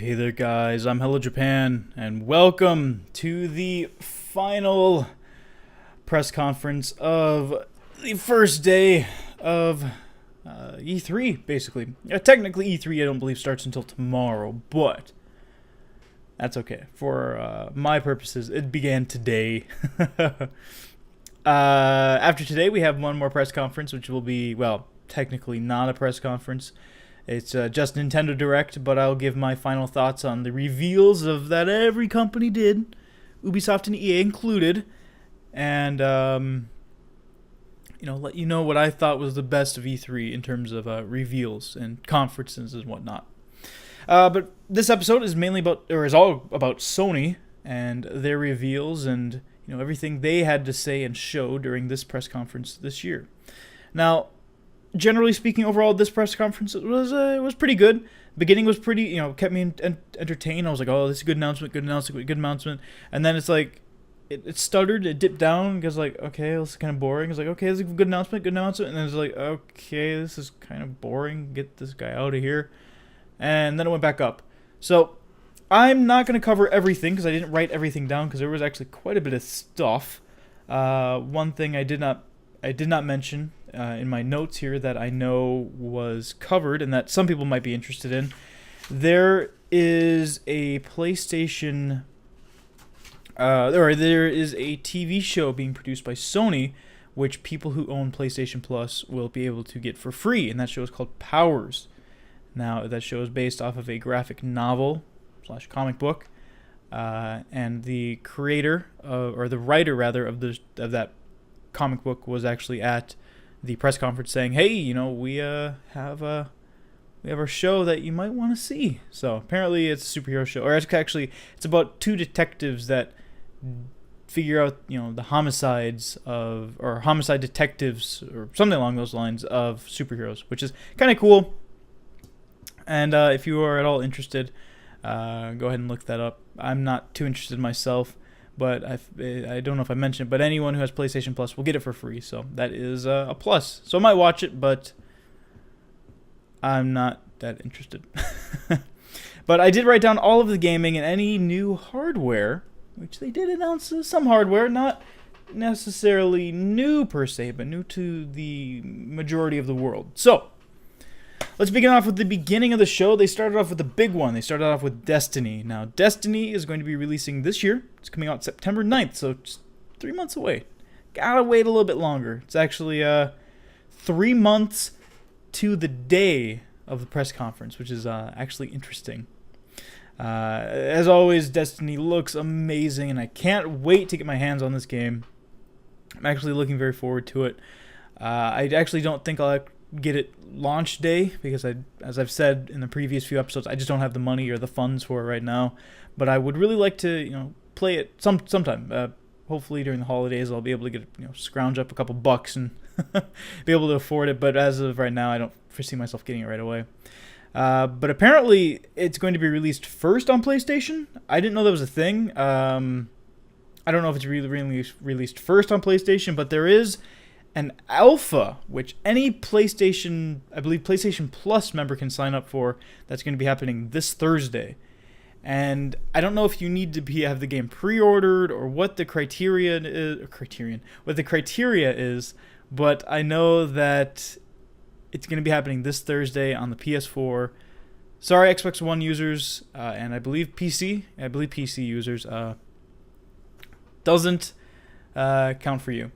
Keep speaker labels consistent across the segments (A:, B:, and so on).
A: Hey there guys, I'm Hello Japan, and welcome to the final press conference of the first day of E3, basically. Technically E3 I don't believe starts until tomorrow, but that's okay. For my purposes, it began today. After today we have one more press conference, which will be, well, technically not a press conference. It's just Nintendo Direct, but I'll give my final thoughts on the reveals of that every company did, Ubisoft and EA included, and let you know what I thought was the best of E3 in terms of reveals and conferences and whatnot. But this episode is mainly is all about Sony and their reveals and everything they had to say and show during this press conference this year. Now, generally speaking, overall, this press conference was pretty good. Beginning was pretty, kept me entertained. I was like, oh, this is a good announcement, good announcement. And then it's like, it stuttered, it dipped down, because like, okay, this is kind of boring. It's like, okay, this is a good announcement. And then it's like, okay, this is kind of boring. Get this guy out of here. And then it went back up. So I'm not going to cover everything, because I didn't write everything down, because there was actually quite a bit of stuff. One thing I did not mention in my notes here that I know was covered and that some people might be interested in. There is a PlayStation, or there is a TV show being produced by Sony, which people who own PlayStation Plus will be able to get for free, and that show is called Powers. Now, that show is based off of a graphic novel / comic book, and the creator, or the writer rather, of that comic book was actually at the press conference saying, hey, we have our show that you might want to see. So apparently it's a superhero show, or it's about two detectives that figure out the homicides or homicide detectives or something along those lines of superheroes, which is kind of cool. And if you are at all interested, go ahead and look that up. I'm not too interested myself, but I don't know if I mentioned it, but anyone who has PlayStation Plus will get it for free, so that is a plus. So I might watch it, but I'm not that interested. But I did write down all of the gaming and any new hardware, which they did announce some hardware, not necessarily new per se, but new to the majority of the world. So let's begin off with the beginning of the show. They started off with the big one. They started off with Destiny. Now, Destiny is going to be releasing this year. It's coming out September 9th, so just 3 months away. Gotta wait a little bit longer. It's actually 3 months to the day of the press conference, which is actually interesting. As always, Destiny looks amazing, and I can't wait to get my hands on this game. I'm actually looking very forward to it. I actually don't think I'll get it launch day, because as I've said in the previous few episodes, I just don't have the money or the funds for it right now. But I would really like to play it sometime. Hopefully during the holidays I'll be able to get scrounge up a couple bucks and be able to afford it. But as of right now, I don't foresee myself getting it right away. But apparently it's going to be released first on PlayStation. I didn't know that was a thing. I don't know if it's really released first on PlayStation, but there is an alpha, which any PlayStation Plus member can sign up for. That's going to be happening this Thursday. And I don't know if you need to have the game pre-ordered or what the criteria is, but I know that it's going to be happening this Thursday on the PS4. Sorry, Xbox One users, and I believe PC users, doesn't count for you.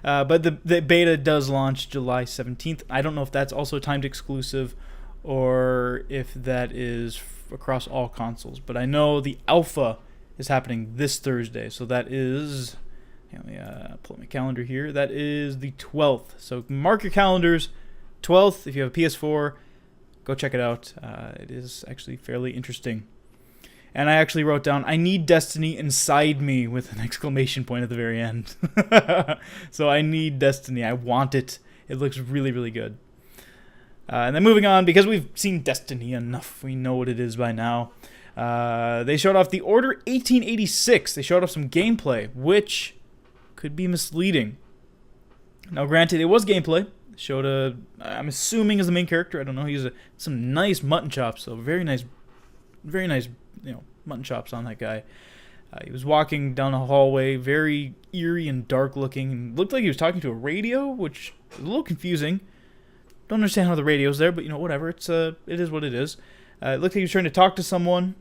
A: But the beta does launch July 17th. I don't know if that's also timed exclusive or if that is across all consoles. But I know the alpha is happening this Thursday. So that is, let me pull up my calendar here. That is the 12th. So mark your calendars. 12th, if you have a PS4, go check it out. It is actually fairly interesting. And I actually wrote down, I need Destiny inside me, with an exclamation point at the very end. So I need Destiny. I want it. It looks really, really good. And then moving on, because we've seen Destiny enough, we know what it is by now. They showed off the Order 1886. They showed off some gameplay, which could be misleading. Now, granted, it was gameplay. Showed I'm assuming is the main character. I don't know. He's some nice mutton chops, so very nice very nice, mutton chops on that guy. He was walking down a hallway, very eerie and dark looking, and looked like he was talking to a radio, which is a little confusing. Don't understand how the radio's there, but whatever. It is what it is. It looked like he was trying to talk to someone,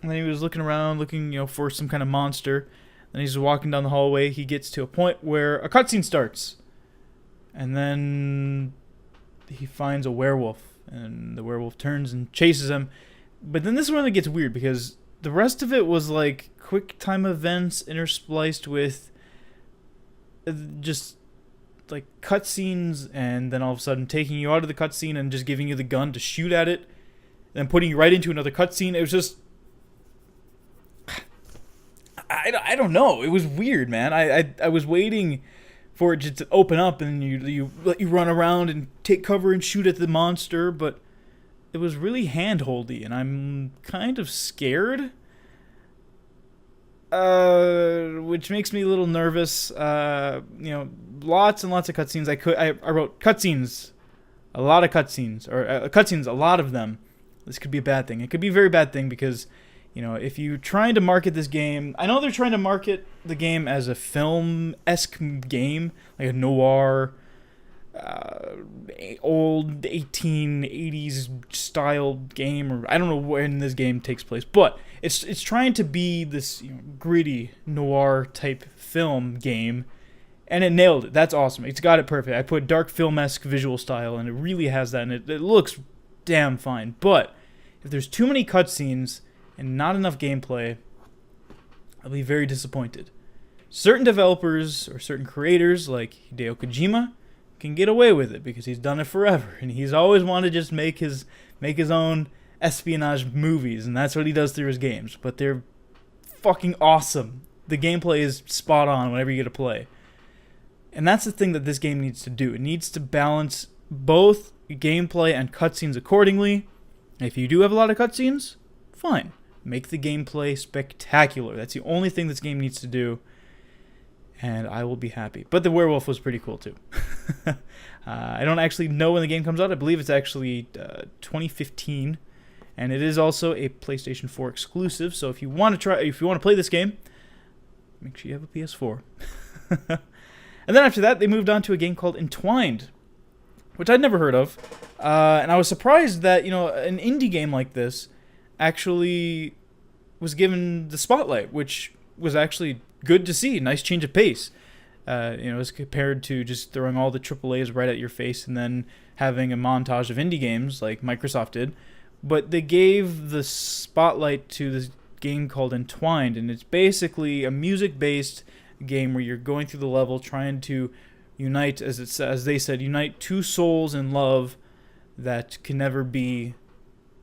A: and then he was looking around, looking for some kind of monster. Then he's walking down the hallway. He gets to a point where a cutscene starts, and then he finds a werewolf, and the werewolf turns and chases him. But then this is when it gets weird, because the rest of it was like quick time events interspliced with just like cutscenes, and then all of a sudden taking you out of the cutscene and just giving you the gun to shoot at it, and putting you right into another cutscene. It was just, I don't know. It was weird, man. I was waiting for it just to open up and you let you run around and take cover and shoot at the monster, but it was really handholdy, and I'm kind of scared, which makes me a little nervous. Lots and lots of cutscenes. I wrote cutscenes, a lot of cutscenes, or cutscenes, a lot of them. This could be a bad thing. It could be a very bad thing because, if you're trying to market this game, I know they're trying to market the game as a film-esque game, like a noir, old 1880s style game, or I don't know when this game takes place, but it's trying to be this gritty noir type film game, and it nailed it. That's awesome. It's got it perfect. I put dark film-esque visual style, and it really has that, and it looks damn fine. But if there's too many cutscenes and not enough gameplay, I'll be very disappointed. Certain developers or certain creators like Hideo Kojima can get away with it because he's done it forever, and he's always wanted to just make his own espionage movies, and that's what he does through his games. But they're fucking awesome. The gameplay is spot on whenever you get to play. And that's the thing that this game needs to do. It needs to balance both gameplay and cutscenes accordingly. If you do have a lot of cutscenes, fine. Make the gameplay spectacular. That's the only thing this game needs to do, and I will be happy. But the werewolf was pretty cool too. I don't actually know when the game comes out. I believe it's actually 2015, and it is also a PlayStation 4 exclusive. So if you want to play this game, make sure you have a PS4. And then after that, they moved on to a game called Entwined, which I'd never heard of, and I was surprised that an indie game like this actually was given the spotlight, which was actually good to see. Nice change of pace, as compared to just throwing all the AAAs right at your face and then having a montage of indie games like Microsoft did. But they gave the spotlight to this game called Entwined, and it's basically a music-based game where you're going through the level trying to unite, as they said, unite two souls in love that can never be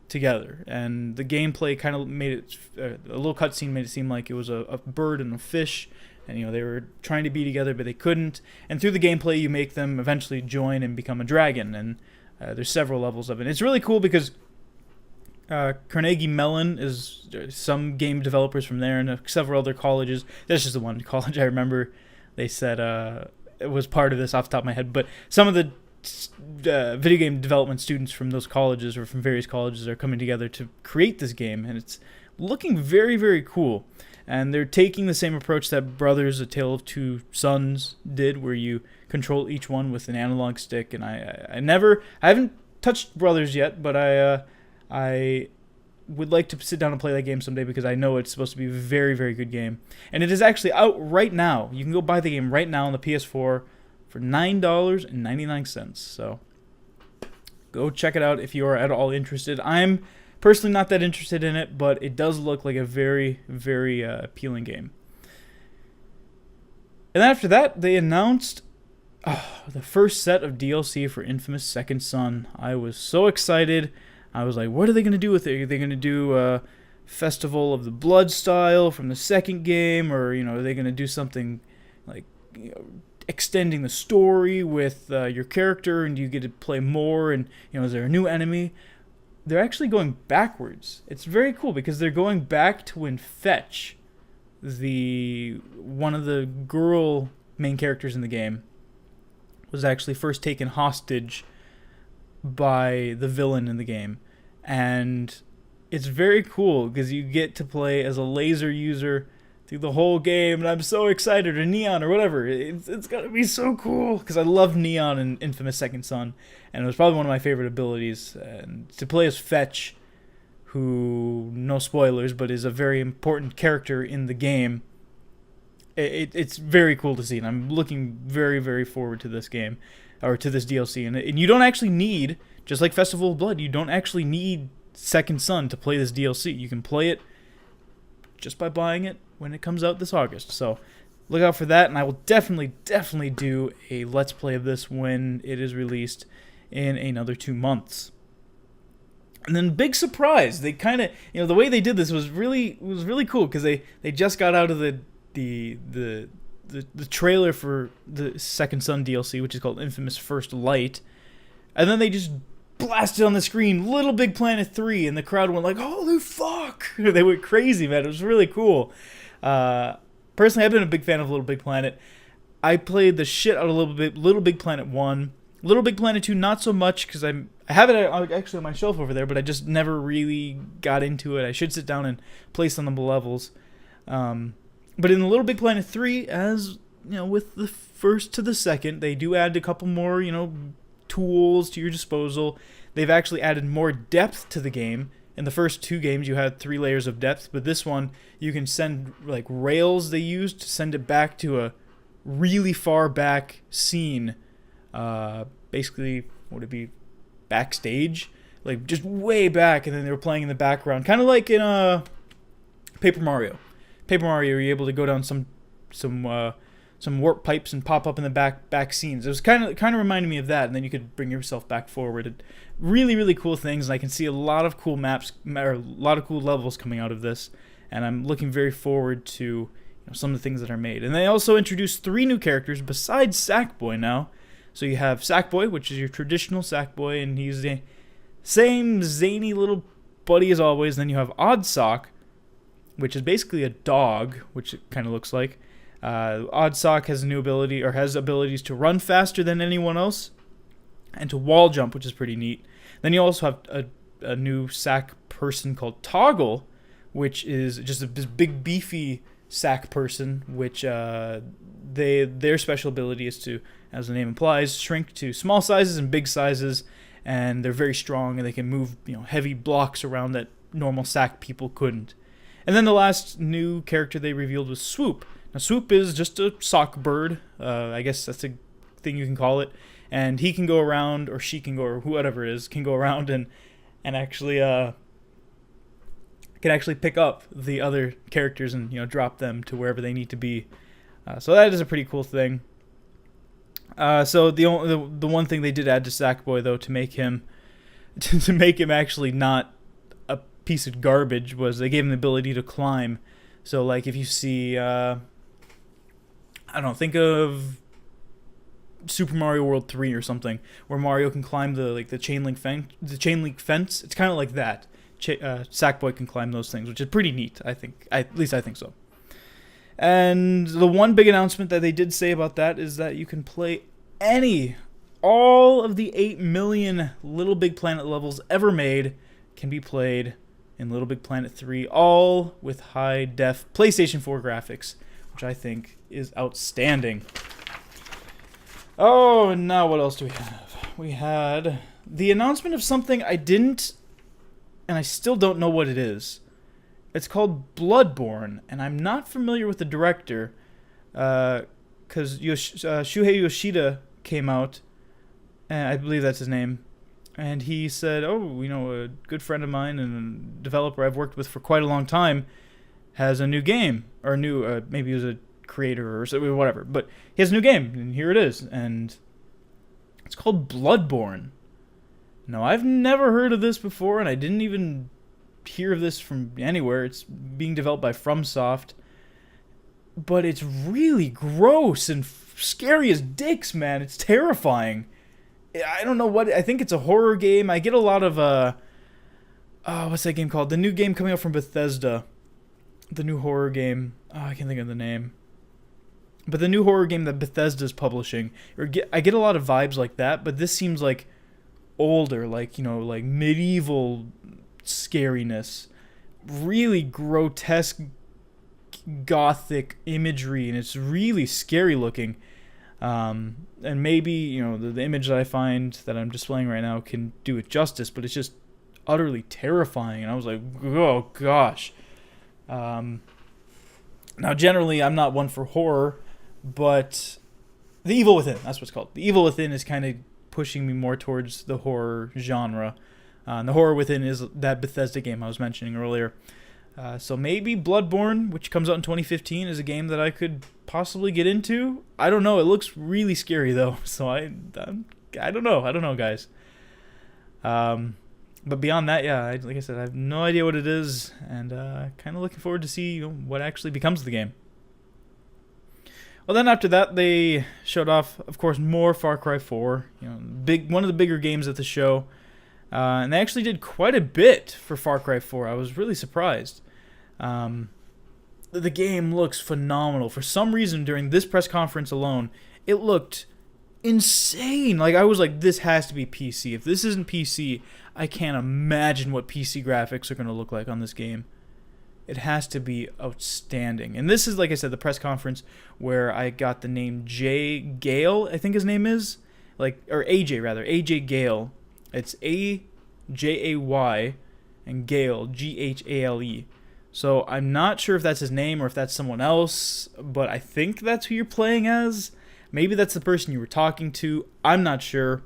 A: together. And the gameplay kind of made it, a little cutscene made it seem like it was a bird and a fish, and they were trying to be together but they couldn't. And through the gameplay you make them eventually join and become a dragon, and there's several levels of it. It's really cool because Carnegie Mellon is some game developers from there, and several other colleges. That's just the one college I remember they said it was part of this off the top of my head. But some of the video game development students from those colleges or from various colleges are coming together to create this game, and it's looking very, very cool. And they're taking the same approach that Brothers: A Tale of Two Sons did, where you control each one with an analog stick. And I haven't touched Brothers yet, but I would like to sit down and play that game someday because I know it's supposed to be a very, very good game. And it is actually out right now. You can go buy the game right now on the PS4 for $9.99. So go check it out if you are at all interested. I'm personally not that interested in it, but it does look like a very, very appealing game. And then after that, they announced the first set of DLC for Infamous Second Son. I was so excited. I was like, what are they going to do with it? Are they going to do a Festival of the Blood style from the second game? Or, are they going to do something like, extending the story with your character, and do you get to play more? And, is there a new enemy? They're actually going backwards. It's very cool because they're going back to when Fetch, one of the girl main characters in the game, was actually first taken hostage by the villain in the game, and it's very cool because you get to play as a laser user through the whole game, and I'm so excited, or Neon, or whatever. It's gonna be so cool because I love Neon in Infamous Second Son, and it was probably one of my favorite abilities. And to play as Fetch, who, no spoilers, but is a very important character in the game, it's very cool to see, and I'm looking very, very forward to this game, or to this DLC. And you don't actually need, just like Festival of Blood, you don't actually need Second Son to play this DLC. You can play it just by buying it when it comes out this August. So look out for that, and I will definitely do a Let's Play of this when it is released in another 2 months. And then big surprise, they kind of, the way they did this was really cool, because they just got out of the trailer for the Second Son DLC, which is called Infamous First Light, and then they just blasted on the screen Little Big Planet 3, and the crowd went like, holy fuck. They went crazy, man. It was really cool. Personally, I've been a big fan of Little Big Planet. I played the shit out of Little Big Planet 1. Little Big Planet 2, not so much, because I have it actually on my shelf over there, but I just never really got into it. I should sit down and play some of the levels. But in the Little Big Planet 3, as with the first to the second, they do add a couple more, tools to your disposal. They've actually added more depth to the game. In the first 2 games, you had 3 layers of depth, but this one, you can send, like, rails they used to send it back to a really far back scene. Basically, would it be backstage? Like, just way back, and then they were playing in the background. Kind of like in Paper Mario. Paper Mario, you're able to go down some warp pipes and pop up in the back scenes. It was kind of reminded me of that, and then you could bring yourself back forward. And really cool things, and I can see a lot of cool maps, or a lot of cool levels coming out of this, and I'm looking very forward to some of the things that are made. And they also introduced 3 new characters besides Sackboy now. So you have Sackboy, which is your traditional Sackboy, and he's the same zany little buddy as always. Then you have Oddsock, which is basically a dog, which it kind of looks like. Oddsock has a new ability, or has abilities to run faster than anyone else, and to wall jump, which is pretty neat. Then you also have a new sack person called Toggle, which is just this big beefy sack person, which their special ability is to, as the name implies, shrink to small sizes and big sizes, and they're very strong, and they can move heavy blocks around that normal sack people couldn't. And then the last new character they revealed was Swoop. Now, Swoop is just a sock bird. I guess that's a thing you can call it. And he can go around, or she can go, or whoever it is, can go around and actually can actually pick up the other characters and drop them to wherever they need to be. So that is a pretty cool thing. So the one thing they did add to Sackboy, though, to make him actually not a piece of garbage, was they gave him the ability to climb. So, like, if you see, I don't know, think of Super Mario World 3 or something, where Mario can climb the chain link fence. It's kind of like that. Sackboy can climb those things, which is pretty neat. At least I think so. And the one big announcement that they did say about that is that you can play all of the 8 million Little Big Planet levels ever made can be played in Little Big Planet 3, all with high-def PlayStation 4 graphics, which I think is outstanding. Oh, and now what else do we have? We had the announcement of something I didn't, and I still don't know what it is. It's called Bloodborne, and I'm not familiar with the director, because Shuhei Yoshida came out, and I believe that's his name, and he said, a good friend of mine and a developer I've worked with for quite a long time has a new game, or maybe he was a creator or whatever, but he has a new game, and here it is, and it's called Bloodborne. Now, I've never heard of this before, and I didn't even hear of this from anywhere. It's being developed by FromSoft, but it's really gross and scary as dicks, man. It's terrifying. I don't know what, I think it's a horror game. I get a lot of what's that game called? The new game coming out from Bethesda, the new horror game. I can't think of the name, but the new horror game that Bethesda's publishing. I get a lot of vibes like that, but this seems like older, like like medieval scariness, really grotesque gothic imagery, and it's really scary looking. And maybe, the image that I find that I'm displaying right now can do it justice, but it's just utterly terrifying. And I was like, oh gosh. Now, generally, I'm not one for horror, but The Evil Within, that's what it's called. The Evil Within is kind of pushing me more towards the horror genre. And the Horror Within is that Bethesda game I was mentioning earlier. So maybe Bloodborne, which comes out in 2015, is a game that I could possibly get into. I don't know. It looks really scary, though. So I don't know. I don't know, guys. But beyond that, yeah, like I said, I have no idea what it is, and kind of looking forward to see what actually becomes of the game. Well, then after that, they showed off, of course, more Far Cry 4. One of the bigger games at the show. And they actually did quite a bit for Far Cry 4. I was really surprised. The game looks phenomenal. For some reason, during this press conference alone, it looked insane. Like, I was like, this has to be PC. If this isn't PC, I can't imagine what PC graphics are going to look like on this game. It has to be outstanding. And this is, like I said, the press conference where I got the name Jay Gale, I think his name is. Or AJ, rather. AJ Gale. It's A-J-A-Y and Gale, G-H-A-L-E. So I'm not sure if that's his name or if that's someone else, but I think that's who you're playing as. Maybe that's the person you were talking to. I'm not sure,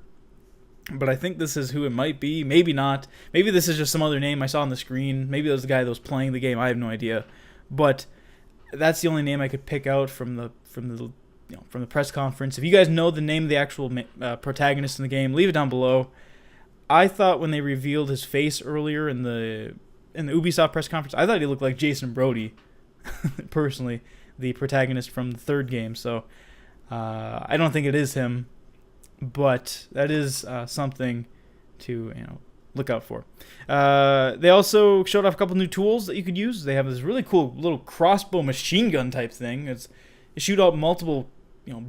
A: but I think this is who it might be. Maybe not. Maybe this is just some other name I saw on the screen. Maybe that was the guy that was playing the game. I have no idea. But that's the only name I could pick out from the press conference. If you guys know the name of the actual protagonist in the game, leave it down below. I thought when they revealed his face earlier in the Ubisoft press conference, I thought he looked like Jason Brody, personally, the protagonist from the third game. So I don't think it is him, but that is something to look out for. They also showed off a couple new tools that you could use. They have this really cool little crossbow machine gun type thing. It shoot out multiple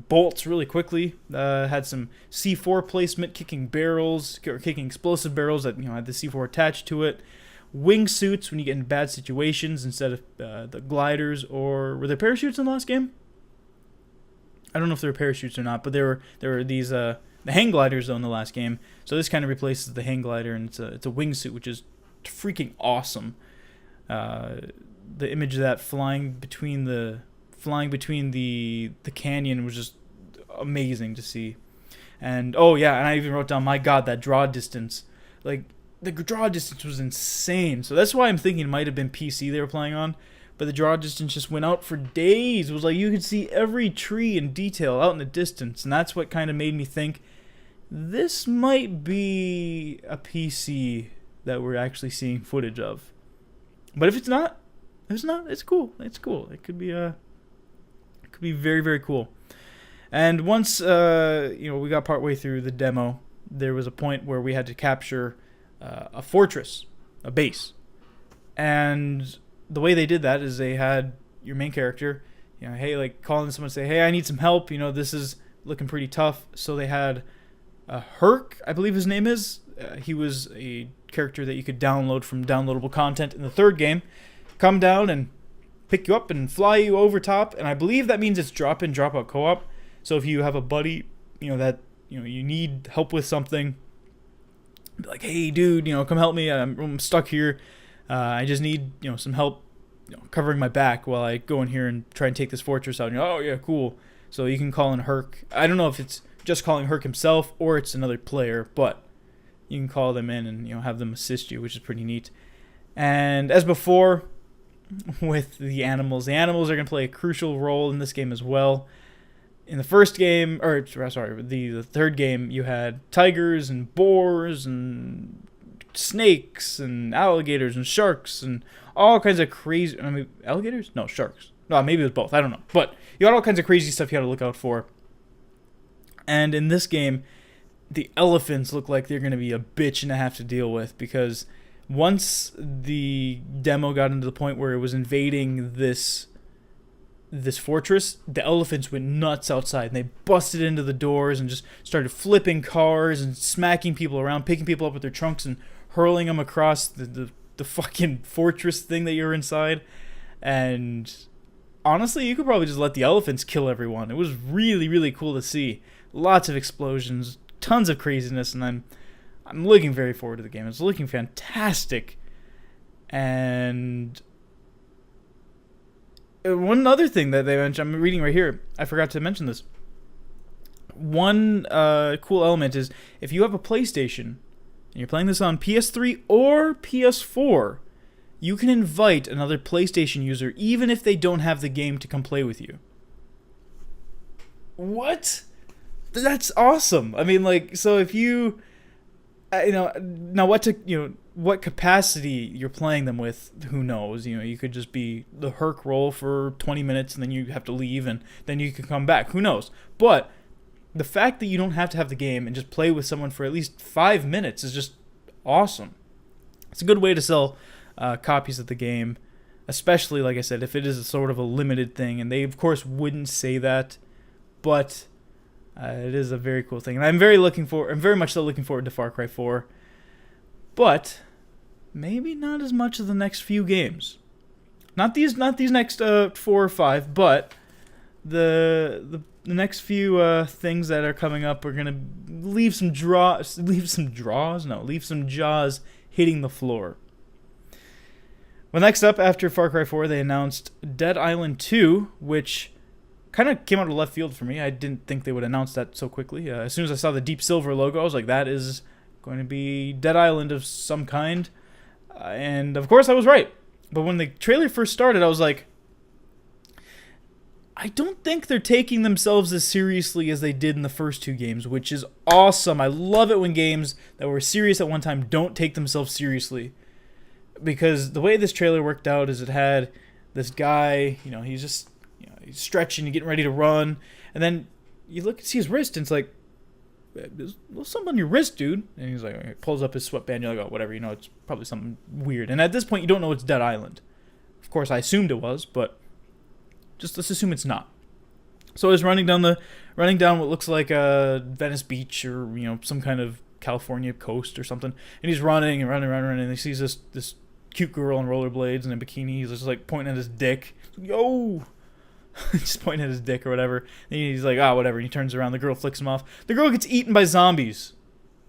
A: bolts really quickly. Had some C4 placement, kicking explosive barrels that had the C4 attached to it. Wingsuits when you get in bad situations instead of the gliders, or were there parachutes in the last game? I don't know if there were parachutes or not, but there were these the hang gliders though in the last game. So this kind of replaces the hang glider, and it's a wingsuit, which is freaking awesome. The image of that flying between the canyon was just amazing to see. And oh yeah, and I even wrote down, my god, that draw distance. Like, the draw distance was insane. So that's why I'm thinking it might have been PC they were playing on. But the draw distance just went out for days. It was like you could see every tree in detail out in the distance. And that's what kind of made me think this might be a PC that we're actually seeing footage of. But if it's not, it's cool. It's cool. It could be very, very cool. And once we got partway through the demo, there was a point where we had to capture a fortress, a base. And the way they did that is they had your main character, calling someone and say, hey, I need some help. This is looking pretty tough. So they had Herc, I believe his name is. He was a character that you could download from downloadable content in the third game. Come down and pick you up and fly you over top. And I believe that means it's drop-in, drop-out co-op. So if you have a buddy, that you need help with something, be like, hey, dude, come help me. I'm stuck here. I just need, some help, covering my back while I go in here and try and take this fortress out. And oh, yeah, cool. So you can call in Herc. I don't know if it's just calling Herc himself or it's another player, but you can call them in and, have them assist you, which is pretty neat. And as before, with the animals are going to play a crucial role in this game as well. In the first game, the third game, you had tigers and boars and snakes and alligators and sharks and all kinds of crazy... alligators? No, sharks. No, maybe it was both. I don't know. But you had all kinds of crazy stuff you had to look out for. And in this game, the elephants look like they're going to be a bitch and a half to deal with, because once the demo got into the point where it was invading this fortress, the elephants went nuts outside, and they busted into the doors and just started flipping cars and smacking people around, picking people up with their trunks and hurling them across the the fucking fortress thing that you're inside. And honestly, you could probably just let the elephants kill everyone. It was really, really cool to see. Lots of explosions, tons of craziness, and I'm looking very forward to the game. It's looking fantastic. And one other thing that they mentioned, I'm reading right here, I forgot to mention this. One cool element is if you have a PlayStation and you're playing this on PS3 or PS4, you can invite another PlayStation user even if they don't have the game to come play with you. What? That's awesome. I mean, like, so if you, now what capacity you're playing them with, who knows? You could just be the herc roll for 20 minutes and then you have to leave and then you can come back. Who knows? But the fact that you don't have to have the game and just play with someone for at least 5 minutes is just awesome. It's a good way to sell copies of the game, especially, like I said, if it is a sort of a limited thing. And they, of course, wouldn't say that, but it is a very cool thing. And I'm very much so looking forward to Far Cry 4. But maybe not as much as the next few games. Not these next 4 or 5, but the next few things that are coming up are gonna leave some jaws hitting the floor. Well, next up, after Far Cry 4, they announced Dead Island 2, which kind of came out of left field for me. I didn't think they would announce that so quickly. As soon as I saw the Deep Silver logo, I was like, that is going to be Dead Island of some kind. And, of course, I was right. But when the trailer first started, I was like, I don't think they're taking themselves as seriously as they did in the first 2 games, which is awesome. I love it when games that were serious at one time don't take themselves seriously. Because the way this trailer worked out is it had this guy, he's just, he's stretching and getting ready to run. And then you look and see his wrist and it's like, there's a little something on your wrist, dude. And he's like, he pulls up his sweatband. You're like, oh, whatever, it's probably something weird. And at this point, you don't know it's Dead Island. Of course, I assumed it was, but just let's assume it's not. So he's running down what looks like a Venice Beach or, some kind of California coast or something. And he's running and he sees this cute girl in rollerblades and a bikini. He's just like pointing at his dick. Yo! Just pointing at his dick or whatever. And he's like, whatever. And he turns around. The girl flicks him off. The girl gets eaten by zombies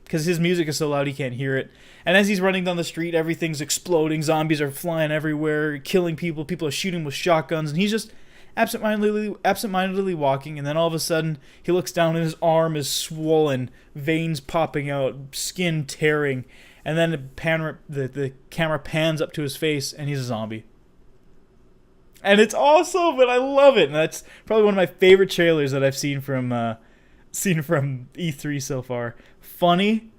A: because his music is so loud he can't hear it. And as he's running down the street, everything's exploding. Zombies are flying everywhere, killing people. People are shooting with shotguns. And he's just absentmindedly walking. And then all of a sudden, he looks down and his arm is swollen, veins popping out, skin tearing. And then the camera pans up to his face, and he's a zombie. And it's awesome, and I love it. And that's probably one of my favorite trailers that I've seen from E3 so far. Funny,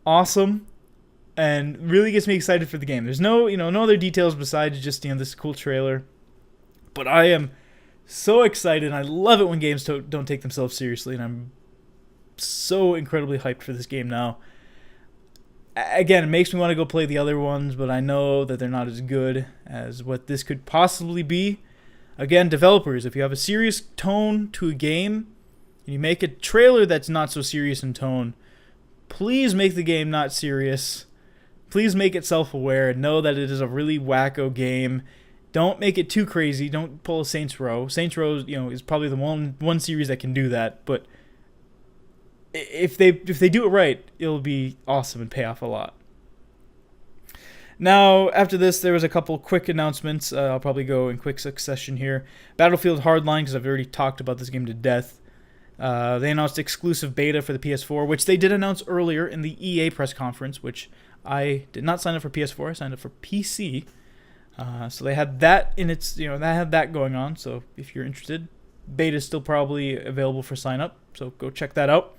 A: awesome, and really gets me excited for the game. There's no other details besides just this cool trailer. But I am so excited, and I love it when games don't take themselves seriously, and I'm so incredibly hyped for this game now. Again, it makes me want to go play the other ones, but I know that they're not as good as what this could possibly be. Again, developers, if you have a serious tone to a game, and you make a trailer that's not so serious in tone, please make the game not serious. Please make it self-aware and know that it is a really wacko game. Don't make it too crazy. Don't pull a Saints Row. Saints Row, is probably the one series that can do that, but if they do it right, it'll be awesome and pay off a lot. Now, after this, there was a couple quick announcements. I'll probably go in quick succession here. Battlefield Hardline, because I've already talked about this game to death. They announced exclusive beta for the PS4, which they did announce earlier in the EA press conference, which I did not sign up for PS4. I signed up for PC. So they had that in its, that had that going on. So if you're interested, beta is still probably available for sign up. So go check that out.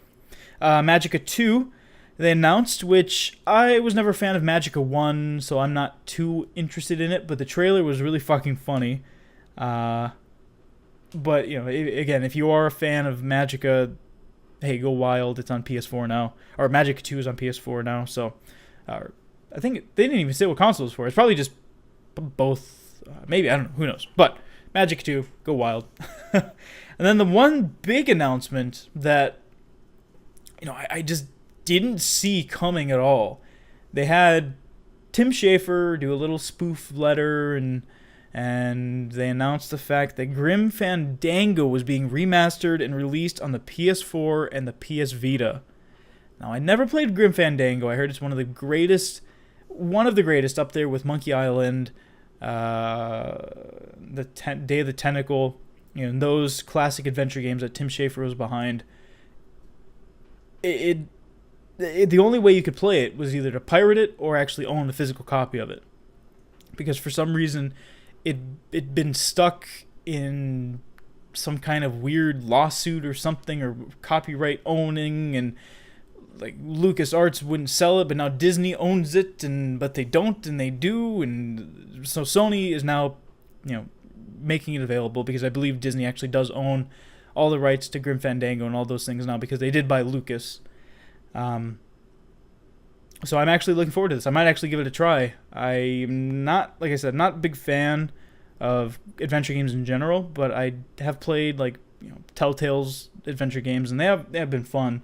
A: Magicka 2, they announced, which I was never a fan of Magicka 1, so I'm not too interested in it, but the trailer was really fucking funny. But, again, if you are a fan of Magicka, hey, go wild, it's on PS4 now. Or Magicka 2 is on PS4 now, so I think they didn't even say what console it's for. It's probably just both, maybe, I don't know, who knows. But Magicka 2, go wild. And then the one big announcement that I just didn't see coming at all. They had Tim Schafer do a little spoof letter, and they announced the fact that Grim Fandango was being remastered and released on the PS4 and the PS Vita. Now, I never played Grim Fandango. I heard it's one of the greatest up there with Monkey Island, Day of the Tentacle, those classic adventure games that Tim Schafer was behind. The only way you could play it was either to pirate it or actually own a physical copy of it, because for some reason it'd been stuck in some kind of weird lawsuit or something, or copyright owning, and like LucasArts wouldn't sell it, but now Disney owns it, but they don't, and they do, and so Sony is now making it available, because I believe Disney actually does own all the rights to Grim Fandango and all those things now, because they did buy Lucas. So I'm actually looking forward to this. I might actually give it a try. I'm not, like I said, not a big fan of adventure games in general, but I have played Telltale's adventure games, and they have been fun.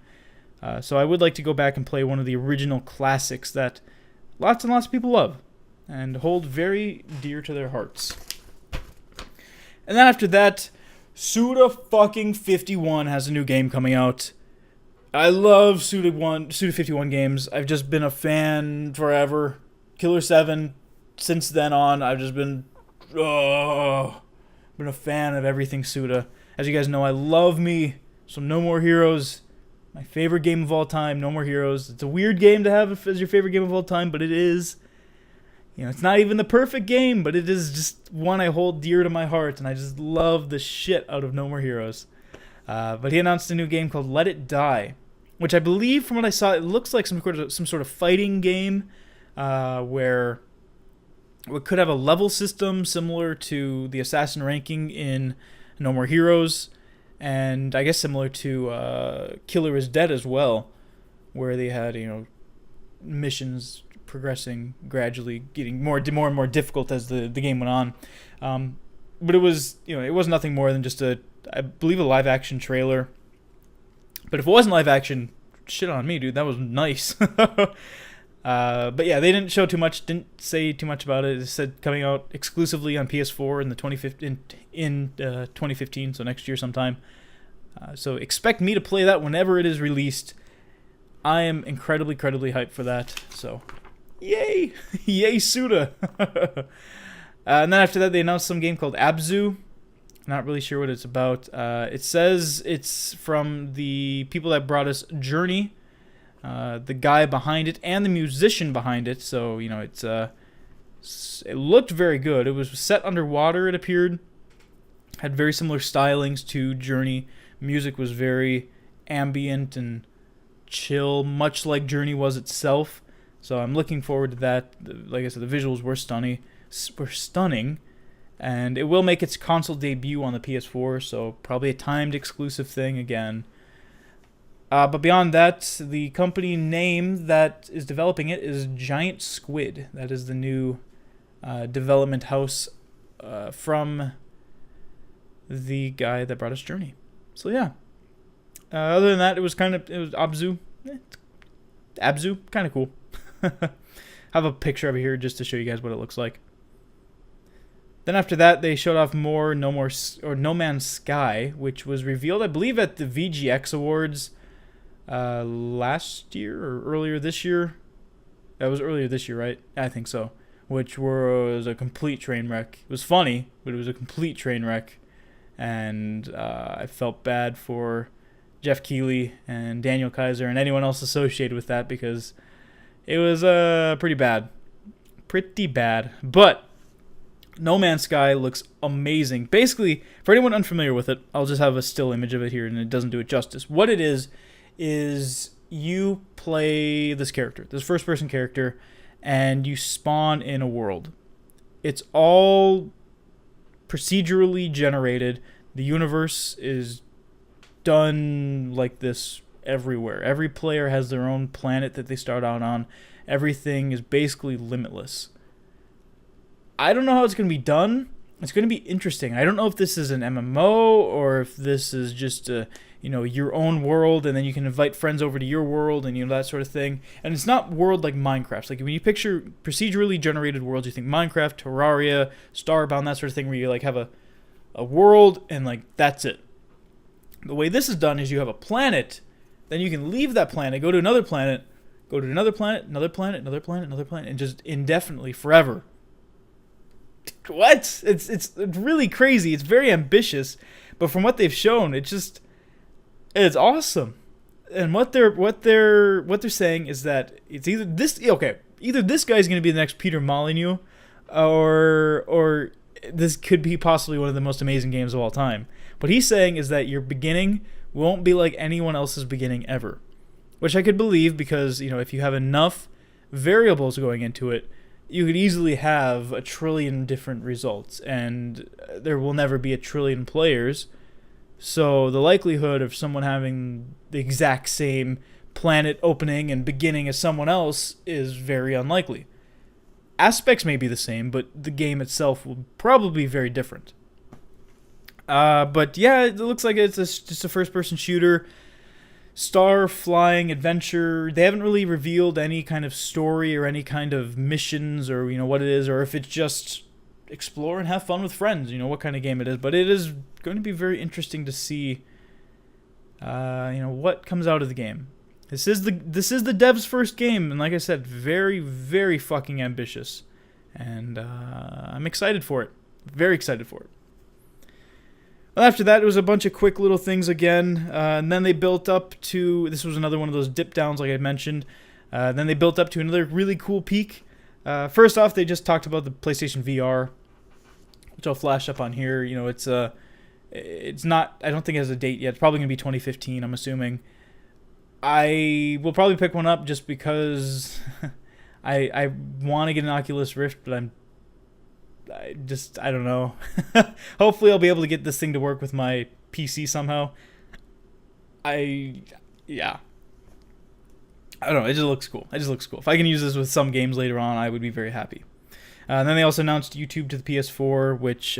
A: So I would like to go back and play one of the original classics that lots and lots of people love and hold very dear to their hearts. And then after that, Suda51 has a new game coming out. I love Suda51 games. I've just been a fan forever. Killer 7, since then on, I've just been a fan of everything Suda. As you guys know, I love me some No More Heroes. My favorite game of all time, No More Heroes. It's a weird game to have as your favorite game of all time, but it is. It's not even the perfect game, but it is just one I hold dear to my heart, and I just love the shit out of No More Heroes. But he announced a new game called Let It Die, which I believe, from what I saw, it looks like some sort of fighting game, where it could have a level system similar to the assassin ranking in No More Heroes, and I guess similar to Killer is Dead as well, where they had missions progressing gradually, getting more and more difficult as the game went on. But it was it was nothing more than just I believe a live action trailer. But if it wasn't live action, shit on me, dude. That was nice. But yeah, they didn't show too much, didn't say too much about it. It said coming out exclusively on PS4 in 2015, so next year sometime. So expect me to play that whenever it is released. I am incredibly hyped for that. So, yay! Yay, Suda! And then after that, they announced some game called Abzu. Not really sure what it's about. It says it's from the people that brought us Journey, the guy behind it and the musician behind it. So it looked very good. It was set underwater. It appeared, had very similar stylings to Journey. Music was very ambient and chill, much like Journey was itself. So I'm looking forward to that. Like I said, the visuals were stunning. And it will make its console debut on the PS4, so probably a timed exclusive thing again. But beyond that, the company name that is developing it is Giant Squid. That is the new development house from the guy that brought us Journey. So yeah. Other than that, it was Abzu. Abzu, kind of cool. I have a picture of it here just to show you guys what it looks like. Then after that, they showed off more No Man's Sky, which was revealed, I believe, at the VGX Awards last year or earlier this year. That was earlier this year, right? I think so. Which was a complete train wreck. It was funny, but it was a complete train wreck. And I felt bad for Jeff Keighley and Daniel Kaiser and anyone else associated with that, because it was pretty bad. Pretty bad. But No Man's Sky looks amazing. Basically, for anyone unfamiliar with it, I'll just have a still image of it here, and it doesn't do it justice. What it is you play this character, this first-person character, and you spawn in a world. It's all procedurally generated. The universe is done like this everywhere. Every player has their own planet that they start out on. Everything is basically limitless. I don't know how it's going to be done. it's going to be interesting. I don't know if this is an MMO or if this is just your own world, and then you can invite friends over to your world and that sort of thing. And it's not world like Minecraft. Like when you picture procedurally generated worlds, you think Minecraft, Terraria, Starbound, that sort of thing, where you like have a world and like that's it. The way this is done is you have a planet, then you can leave that planet, go to another planet, go to another planet, another planet, another planet, another planet, and just indefinitely, forever. What? It's really crazy. It's very ambitious, but from what they've shown, it's awesome. And what they're saying is that it's either this guy's going to be the next Peter Molyneux, or this could be possibly one of the most amazing games of all time. What he's saying is that your beginning won't be like anyone else's beginning ever, which I could believe because if you have enough variables going into it, you could easily have a trillion different results, and there will never be a trillion players. So the likelihood of someone having the exact same planet opening and beginning as someone else is very unlikely. Aspects may be the same, but the game itself will probably be very different. But yeah, it looks like it's just a first-person shooter. Star flying adventure. They haven't really revealed any kind of story or any kind of missions or what it is, or if it's just explore and have fun with friends, what kind of game it is. But it is going to be very interesting to see what comes out of the game. This is the dev's first game, and like I said, very, very fucking ambitious. And I'm excited for it. Very excited for it. Well, after that, it was a bunch of quick little things again, and then they built up to... This was another one of those dip downs like I mentioned. Then they built up to another really cool peak. First off, they just talked about the PlayStation VR, which I'll flash up on here. It's not... I don't think it has a date yet. It's probably going to be 2015, I'm assuming. I will probably pick one up just because I want to get an Oculus Rift, but I don't know. Hopefully I'll be able to get this thing to work with my PC somehow. I don't know. It just looks cool. If I can use this with some games later on, I would be very happy. And then they also announced YouTube to the PS4, which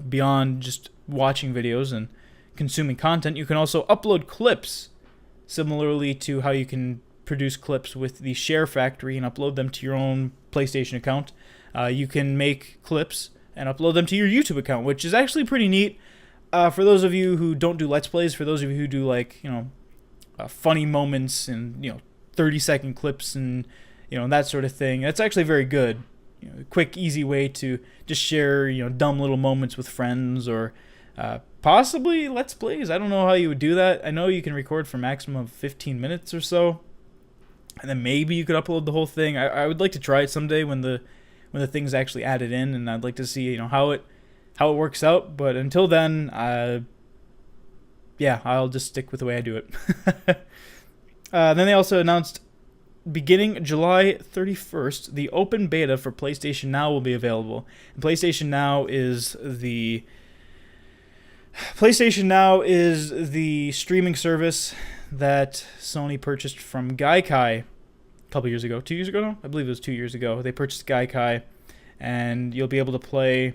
A: beyond just watching videos and consuming content, you can also upload clips, similarly to how you can produce clips with the Share Factory and upload them to your own PlayStation account. You can make clips and upload them to your YouTube account, which is actually pretty neat. For those of you who don't do Let's Plays, for those of you who do funny moments and 30-second clips and that sort of thing, that's actually very good. Quick, easy way to just share dumb little moments with friends or possibly Let's Plays. I don't know how you would do that. I know you can record for maximum of 15 minutes or so, and then maybe you could upload the whole thing. I would like to try it someday when the thing's actually added in, and I'd like to see how it works out. But until then, I'll just stick with the way I do it. Then they also announced beginning July 31st, the open beta for PlayStation Now will be available. And PlayStation Now is the streaming service that Sony purchased from Gaikai a couple years ago. 2 years ago now? I believe it was 2 years ago. They purchased Gaikai, and you'll be able to play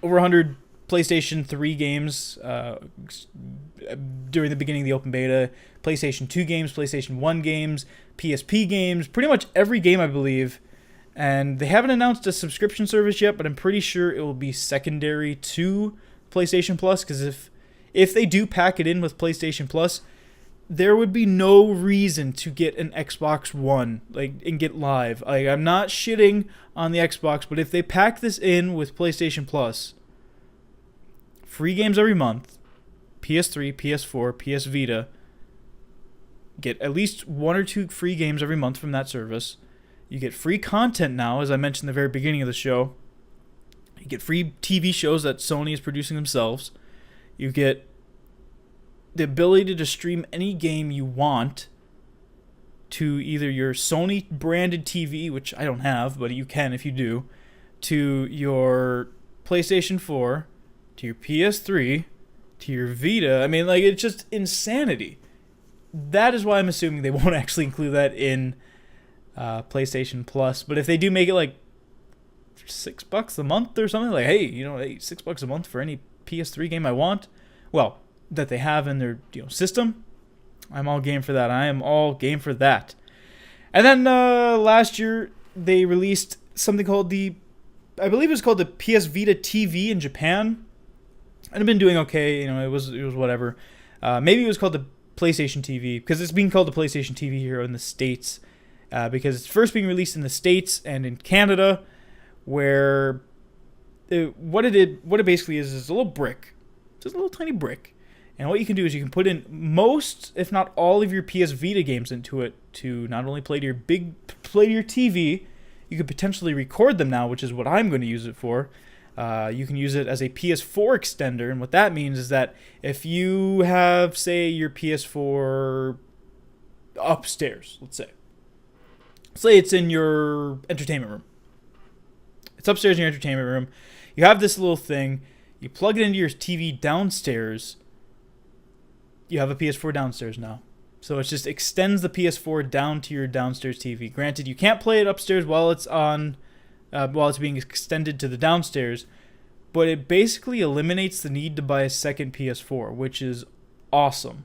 A: over 100 PlayStation 3 games during the beginning of the open beta, PlayStation 2 games, PlayStation 1 games, PSP games, pretty much every game, I believe. And they haven't announced a subscription service yet, but I'm pretty sure it will be secondary to PlayStation Plus, because if they do pack it in with PlayStation Plus, there would be no reason to get an Xbox One and get live. I'm not shitting on the Xbox, but if they pack this in with PlayStation Plus, free games every month, PS3, PS4, PS Vita, get at least 1 or 2 free games every month from that service. You get free content now, as I mentioned at the very beginning of the show. You get free TV shows that Sony is producing themselves. You get the ability to stream any game you want to either your Sony branded TV, which I don't have, but you can if you do, to your PlayStation 4, to your PS3, to your Vita. I mean, it's just insanity. That is why I'm assuming they won't actually include that in PlayStation Plus. But if they do make it $6 a month or something. Like, hey, hey, $6 a month for any PS3 game I want. Well, that they have in their system. I'm all game for that. I am all game for that. And then last year they released something called I believe it was called the PS Vita TV in Japan. And it's been doing okay. It was whatever. Maybe it was called the PlayStation TV, because it's being called the PlayStation TV here in the States, because it's first being released in the States and in Canada, where what it basically is a little brick, just a little tiny brick. And what you can do is you can put in most, if not all, of your PS Vita games into it to not only play to your TV, you could potentially record them now, which is what I'm going to use it for. You can use it as a PS4 extender, and what that means is that if you have, say, your PS4 upstairs, let's say it's in your entertainment room. It's upstairs in your entertainment room. You have this little thing. You plug it into your TV downstairs. You have a PS4 downstairs now. So it just extends the PS4 down to your downstairs TV. Granted, you can't play it upstairs while it's being extended to the downstairs, but it basically eliminates the need to buy a second PS4, which is awesome.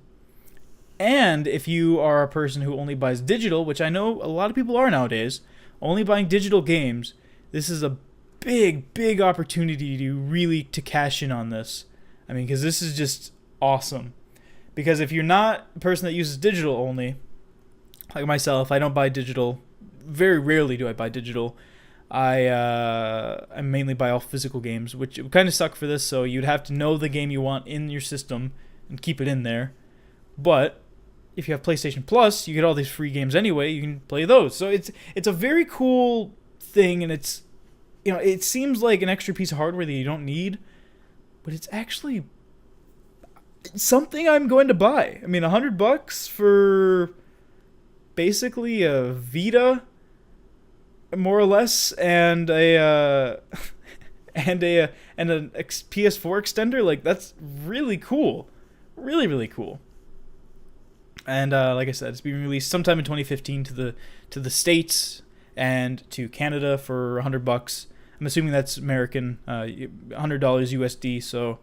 A: And if you are a person who only buys digital, which I know a lot of people are nowadays, only buying digital games, this is a big opportunity to cash in on this. I mean, because this is just awesome. Because if you're not a person that uses digital only, like myself, I don't buy digital. Very rarely do I buy digital. I mainly buy all physical games, which would kind of suck for this. So you'd have to know the game you want in your system and keep it in there. But if you have PlayStation Plus, you get all these free games anyway. You can play those. So it's a very cool thing, and it's it seems like an extra piece of hardware that you don't need, but it's actually something I'm going to buy. I mean, $100 for basically a Vita, more or less, and a PS4 extender. Like, that's really cool, really cool. And like I said, it's being released sometime in 2015 to the States and to Canada for $100. I'm assuming that's American, $100 USD. So.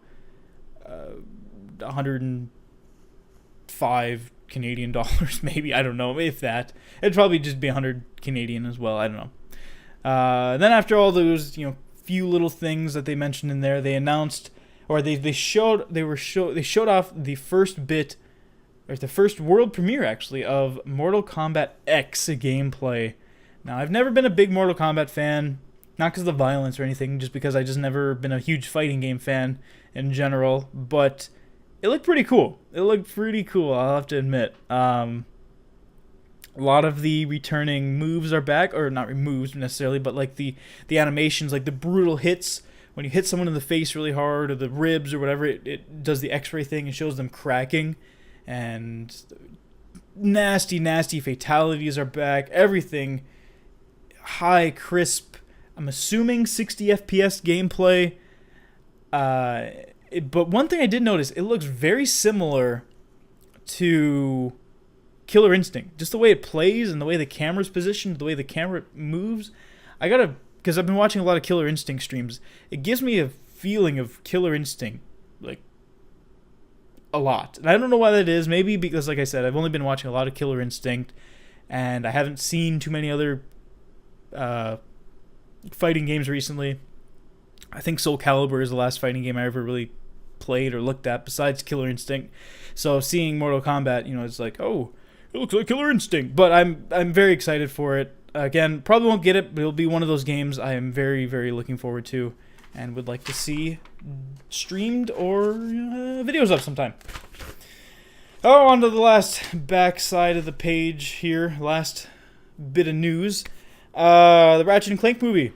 A: 105 Canadian dollars, maybe. I don't know, if that. It'd probably just be 100 Canadian as well. I don't know. Then after all those, few little things that they mentioned in there, they announced, or they showed off the first bit, or the first world premiere actually, of Mortal Kombat X gameplay. Now, I've never been a big Mortal Kombat fan, not because of the violence or anything, just because I just never been a huge fighting game fan in general, but it looked pretty cool. I'll have to admit. A lot of the returning moves are back, or not moves necessarily, but like the animations, like the brutal hits when you hit someone in the face really hard, or the ribs or whatever. It does the X-ray thing and shows them cracking, and nasty fatalities are back. Everything high, crisp. I'm assuming 60 FPS gameplay. But one thing I did notice, it looks very similar to Killer Instinct. Just the way it plays and the way the camera's positioned, the way the camera moves. Because I've been watching a lot of Killer Instinct streams, it gives me a feeling of Killer Instinct, like, a lot. And I don't know why that is. Maybe because, like I said, I've only been watching a lot of Killer Instinct, and I haven't seen too many other fighting games recently. I think Soul Calibur is the last fighting game I ever really played or looked at besides Killer Instinct. So seeing Mortal Kombat, it's like, oh, it looks like Killer Instinct. But I'm very excited for it. Again, probably won't get it, but it'll be one of those games I am very, very looking forward to and would like to see streamed or videos of sometime. Oh, on to the last back side of the page here. Last bit of news. The Ratchet and Clank movie.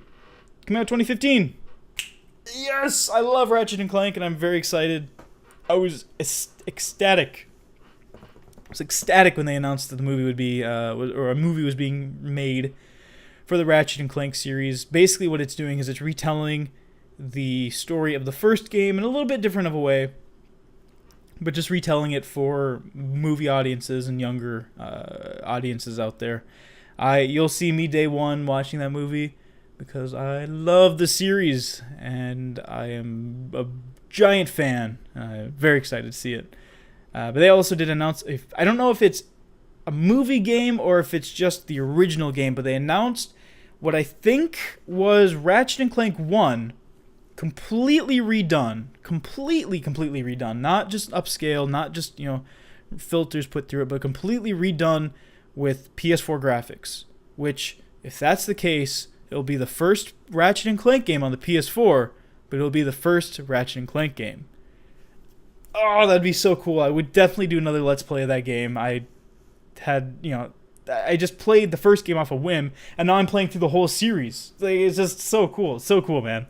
A: Came out 2015. Yes, I love Ratchet and Clank, and I'm very excited. I was ecstatic. I was ecstatic when they announced that the movie would be, or a movie was being made for the Ratchet and Clank series. Basically, what it's doing is it's retelling the story of the first game in a little bit different of a way, but just retelling it for movie audiences and younger audiences out there. You'll see me day one watching that movie. because I love the series and I am a giant fan. I'm very excited to see it. But they also did announce, I don't know if it's a movie game or if it's just the original game, but they announced what I think was Ratchet and Clank 1 completely redone. Completely redone. Not just upscale, not just, filters put through it, but completely redone with PS4 graphics. Which, if that's the case, it'll be the first Ratchet and Clank game on the PS4, but it'll be the first Ratchet and Clank game. Oh, that'd be so cool. I would definitely do another Let's Play of that game. I just played the first game off a whim, and now I'm playing through the whole series. Like, it's just so cool. So cool, man.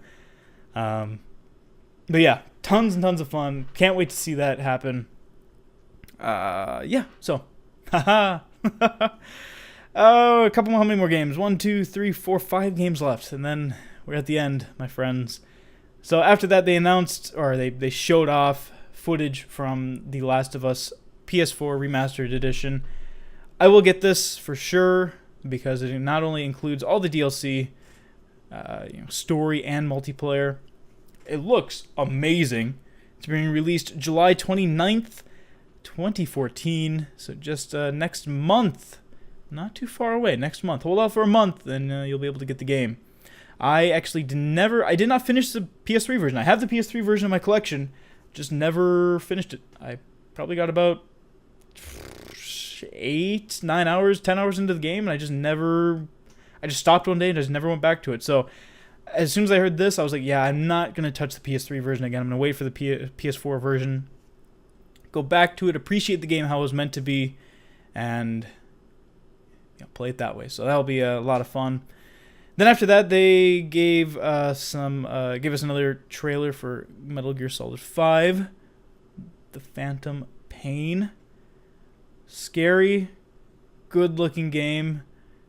A: But yeah, tons and tons of fun. Can't wait to see that happen. So. Haha. Oh, a couple more, how many more games? 1, 2, 3, 4, 5 games left, and then we're at the end, my friends. So after that, they announced, or they showed off footage from The Last of Us PS4 Remastered Edition. I will get this for sure, because it not only includes all the DLC, story and multiplayer. It looks amazing. It's being released July 29th, 2014, so just next month. Not too far away, next month. Hold out for a month, and you'll be able to get the game. I actually did not finish the PS3 version. I have the PS3 version in my collection, just never finished it. I probably got about 8, 9 hours, 10 hours into the game, and I just stopped one day and just never went back to it. So as soon as I heard this, I was like, yeah, I'm not going to touch the PS3 version again. I'm going to wait for the PS4 version, go back to it, appreciate the game how it was meant to be, and play it that way. So that'll be a lot of fun. Then after that, they gave us another trailer for Metal Gear Solid 5, The Phantom Pain. Scary, good-looking game.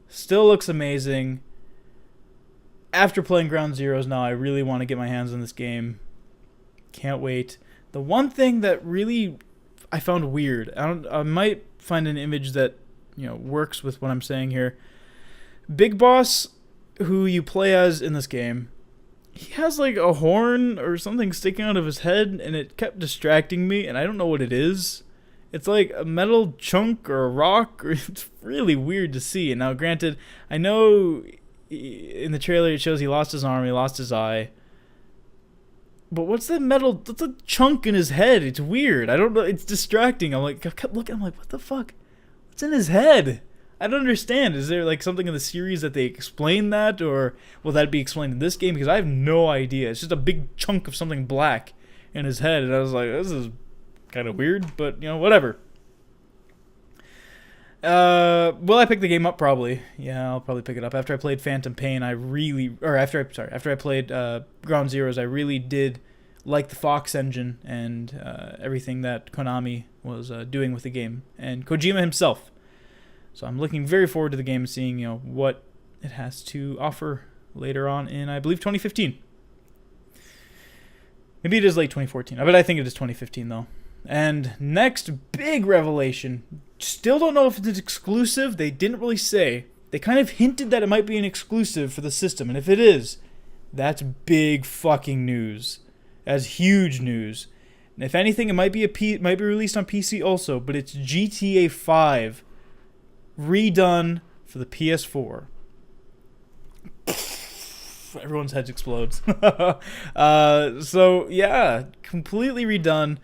A: Still looks amazing. After playing Ground Zeroes now, I really want to get my hands on this game. Can't wait. The one thing that really I found weird, I might find an image that works with what I'm saying here. Big Boss, who you play as in this game, he has like a horn or something sticking out of his head, and it kept distracting me, and I don't know what it is. It's like a metal chunk or a rock, or it's really weird to see. And now, granted, I know in the trailer it shows he lost his arm, he lost his eye. But what's that metal? That's a chunk in his head. It's weird. I don't know. It's distracting. I kept looking. I'm like, what the fuck? What's in his head? I don't understand. Is there like something in the series that they explain that, or will that be explained in this game? Because I have no idea. It's just a big chunk of something black in his head, and I was like, this is kind of weird, but whatever. Will I pick the game up? Probably. Yeah, I'll probably pick it up. After I played Phantom Pain, after I played Ground Zeroes, I really did like the Fox engine and everything that Konami was doing with the game, and Kojima himself. So I'm looking very forward to the game, seeing what it has to offer later on in, I believe, 2015. Maybe it is late 2014, but I think it is 2015 though. And next big revelation, still don't know if it's exclusive. They didn't really say. They kind of hinted that it might be an exclusive for the system, and if it is, that's big fucking news. That's huge news. And if anything, it might be released on PC also, but it's GTA 5 redone for the PS4. Everyone's heads explodes. So yeah, completely redone.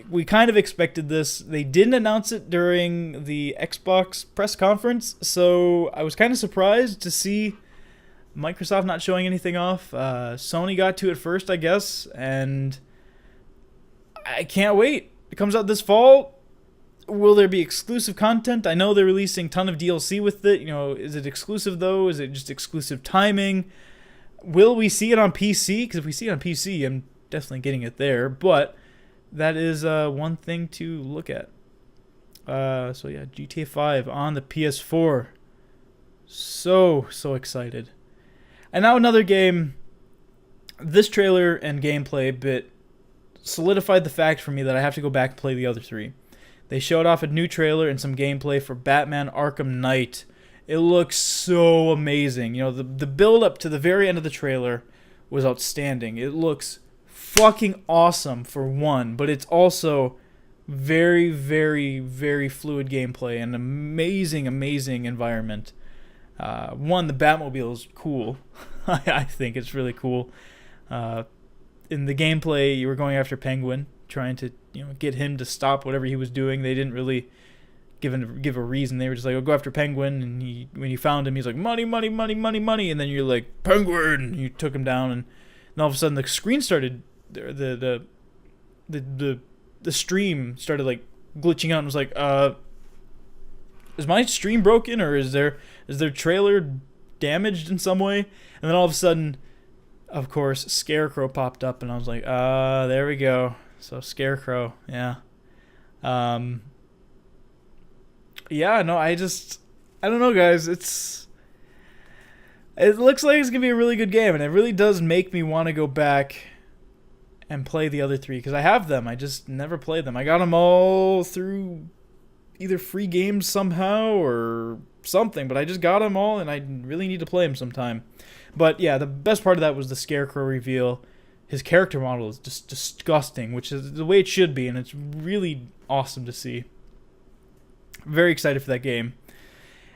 A: We kind of expected this. They didn't announce it during the Xbox press conference, so I was kind of surprised to see Microsoft not showing anything off. Sony got to it first, I guess, and I can't wait. It comes out this fall. Will there be exclusive content? I know they're releasing a ton of DLC with it. Is it exclusive though? Is it just exclusive timing? Will we see it on PC? Because if we see it on PC, I'm definitely getting it there. But that is one thing to look at. So yeah, GTA 5 on the PS4. So excited. And now another game. This trailer and gameplay bit solidified the fact for me that I have to go back and play the other three. They showed off a new trailer and some gameplay for Batman Arkham Knight. It looks so amazing. The build up to the very end of the trailer was outstanding. It looks fucking awesome for one, but it's also very, very, very fluid gameplay and amazing, amazing environment. The Batmobile is cool. I think it's really cool. In the gameplay, you were going after Penguin, trying to get him to stop whatever he was doing. They didn't really give a reason. They were just like, "Oh, go after Penguin," and when you found him, he's like, "Money, money, money, money, money," and then you're like, "Penguin!" And you took him down, and all of a sudden the screen started, the stream started like glitching out, and was like, is my stream broken, or is their trailer damaged in some way? And then all of a sudden, of course, Scarecrow popped up, and I was like, there we go. So Scarecrow, yeah. Yeah, no, I don't know, guys. It looks like it's going to be a really good game, and it really does make me want to go back and play the other three, because I have them. I just never played them. I got them all through either free games somehow or something, but I just got them all, and I really need to play them sometime. But yeah, the best part of that was the Scarecrow reveal. His character model is just disgusting, which is the way it should be, and it's really awesome to see. Very excited for that game.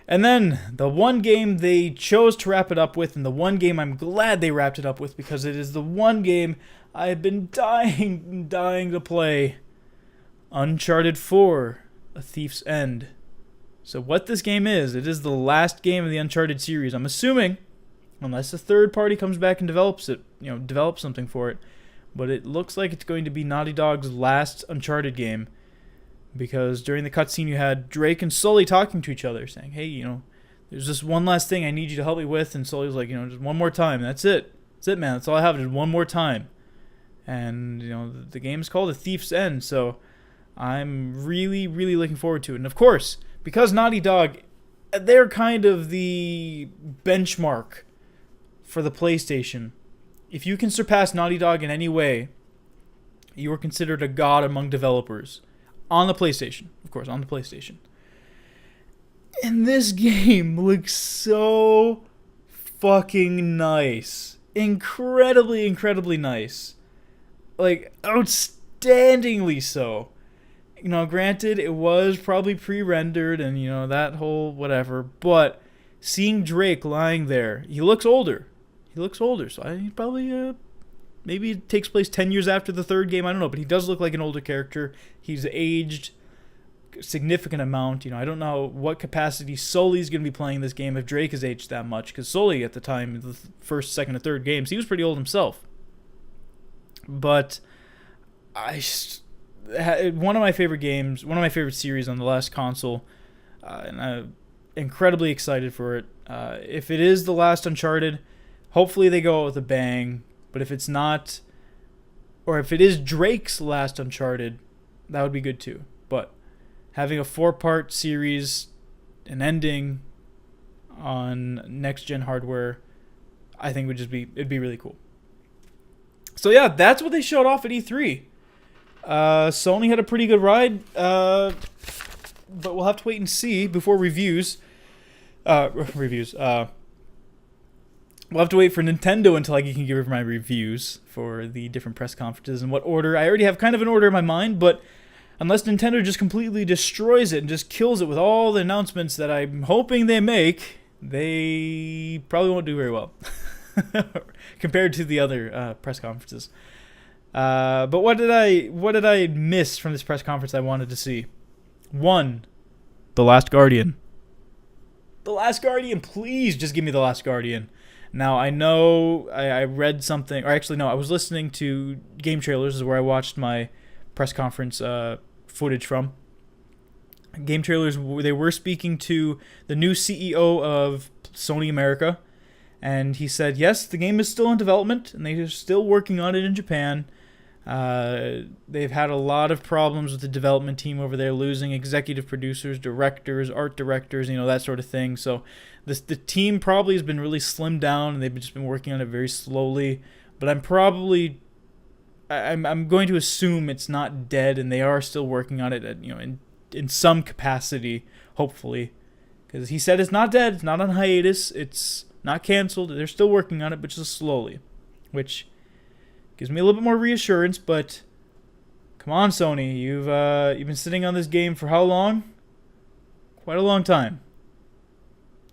A: And then the one game they chose to wrap it up with, and the one game I'm glad they wrapped it up with, because it is the one game I've been dying to play. Uncharted 4, A Thief's End. So what this game is, it is the last game of the Uncharted series. I'm assuming, unless a third party comes back and develops something for it. But it looks like it's going to be Naughty Dog's last Uncharted game. Because during the cutscene you had Drake and Sully talking to each other, saying, "Hey, there's just one last thing I need you to help me with." And Sully's like, "Just one more time. That's it. That's it, man. That's all I have. Just one more time." And, the game's called A Thief's End. So I'm really, really looking forward to it. And of course, because Naughty Dog, they're kind of the benchmark for the PlayStation. If you can surpass Naughty Dog in any way, you are considered a god among developers. On the PlayStation. Of course, on the PlayStation. And this game looks so fucking nice. Incredibly, incredibly nice. Like, outstandingly so. Granted, it was probably pre-rendered and, that whole whatever. But seeing Drake lying there, he looks older. So he probably... Maybe it takes place 10 years after the third game. I don't know, but he does look like an older character. He's aged a significant amount. I don't know what capacity Sully's going to be playing this game if Drake has aged that much. Because Sully, at the time, the first, second, and third games, he was pretty old himself. But one of my favorite games, one of my favorite series on the last console, and I'm incredibly excited for it. If it is the last Uncharted, hopefully they go out with a bang. But if it's not, or if it is Drake's last Uncharted, that would be good too. But having a 4-part series, an ending on next-gen hardware, I think it'd be really cool. So yeah, that's what they showed off at E3. Sony had a pretty good ride, but we'll have to wait and see before reviews. We'll have to wait for Nintendo until I can give my reviews for the different press conferences and what order. I already have kind of an order in my mind, but unless Nintendo just completely destroys it and just kills it with all the announcements that I'm hoping they make, they probably won't do very well compared to the other press conferences. But what did I miss from this press conference I wanted to see? 1, The Last Guardian. The Last Guardian, please just give me The Last Guardian. Now, I know I read something, or actually, no, I was listening to Game Trailers, is where I watched my press conference footage from. Game Trailers, they were speaking to the new CEO of Sony America, and he said, yes, the game is still in development, and they're still working on it in Japan. They've had a lot of problems with the development team over there, losing executive producers, directors, art directors, that sort of thing. So the team probably has been really slimmed down, and they've just been working on it very slowly. But I'm going to assume it's not dead, and they are still working on it, in some capacity, hopefully. Because he said it's not dead, it's not on hiatus, it's not canceled. They're still working on it, but just slowly. Which gives me a little bit more reassurance, but come on, Sony. You've been sitting on this game for how long? Quite a long time.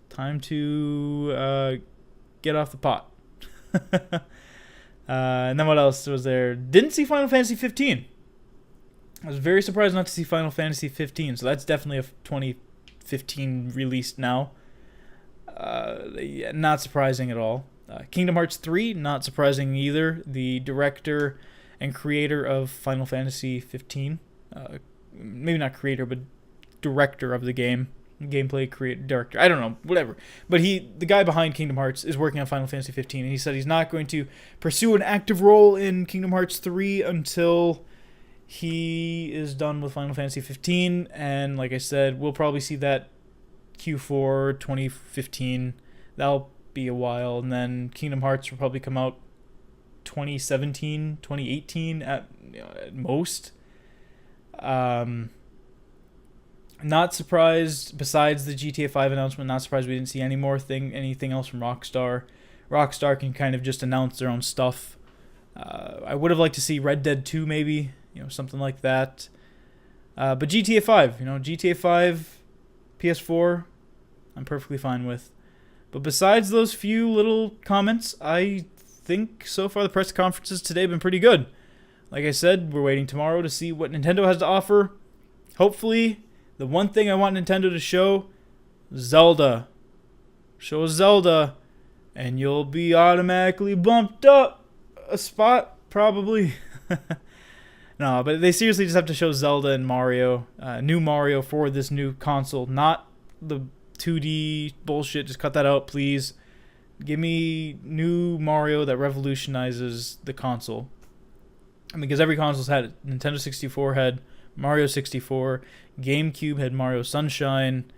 A: Time to get off the pot. And then what else was there? Didn't see Final Fantasy 15. I was very surprised not to see Final Fantasy 15, so that's definitely a 2015 release now. Yeah, not surprising at all. Kingdom Hearts 3, not surprising either. The director and creator of Final Fantasy 15, maybe not creator, but director of the game, gameplay creator, director, I don't know, whatever. But the guy behind Kingdom Hearts is working on Final Fantasy 15, and he said he's not going to pursue an active role in Kingdom Hearts 3 until he is done with Final Fantasy 15, and like I said, we'll probably see that Q4 2015. That'll be a while, and then Kingdom Hearts will probably come out 2017, 2018 at most. Not surprised, besides the GTA 5 announcement, not surprised we didn't see anything else from Rockstar. Rockstar can kind of just announce their own stuff. I would have liked to see Red Dead 2 maybe, something like that. But GTA 5, GTA 5, PS4, I'm perfectly fine with. But besides those few little comments, I think so far the press conferences today have been pretty good. Like I said, we're waiting tomorrow to see what Nintendo has to offer. Hopefully, the one thing I want Nintendo to show, Zelda. Show Zelda, and you'll be automatically bumped up a spot, probably. No, but they seriously just have to show Zelda and Mario, new Mario for this new console, not the 2D bullshit. Just cut that out, please. Give me new Mario that revolutionizes the console. Because every console's had it. Nintendo 64 had Mario 64. GameCube had Mario Sunshine.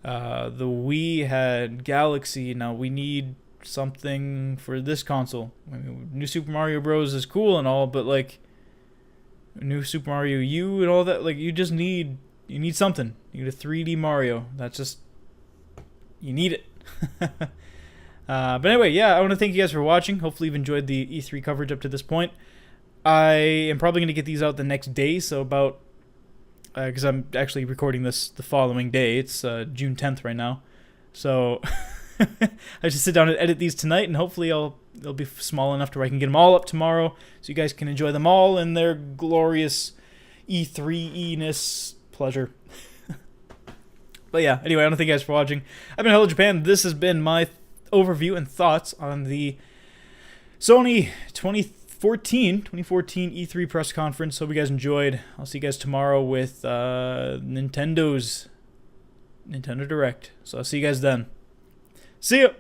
A: The Wii had Galaxy. Now we need something for this console. I mean, New Super Mario Bros. Is cool and all, but New Super Mario U and all that, you need something. You need a 3D Mario. That's just, you need it. But anyway, yeah, I want to thank you guys for watching. Hopefully you've enjoyed the E3 coverage up to this point. I am probably going to get these out the next day, so about, because I'm actually recording this the following day. It's June 10th right now. So I just sit down and edit these tonight, and hopefully they'll be small enough to where I can get them all up tomorrow, so you guys can enjoy them all in their glorious E3-ness pleasure. But yeah, anyway, I want to thank you guys for watching. I've been Hello Japan. This has been my overview and thoughts on the Sony 2014 E3 press conference. Hope you guys enjoyed. I'll see you guys tomorrow with Nintendo Direct. So I'll see you guys then. See ya!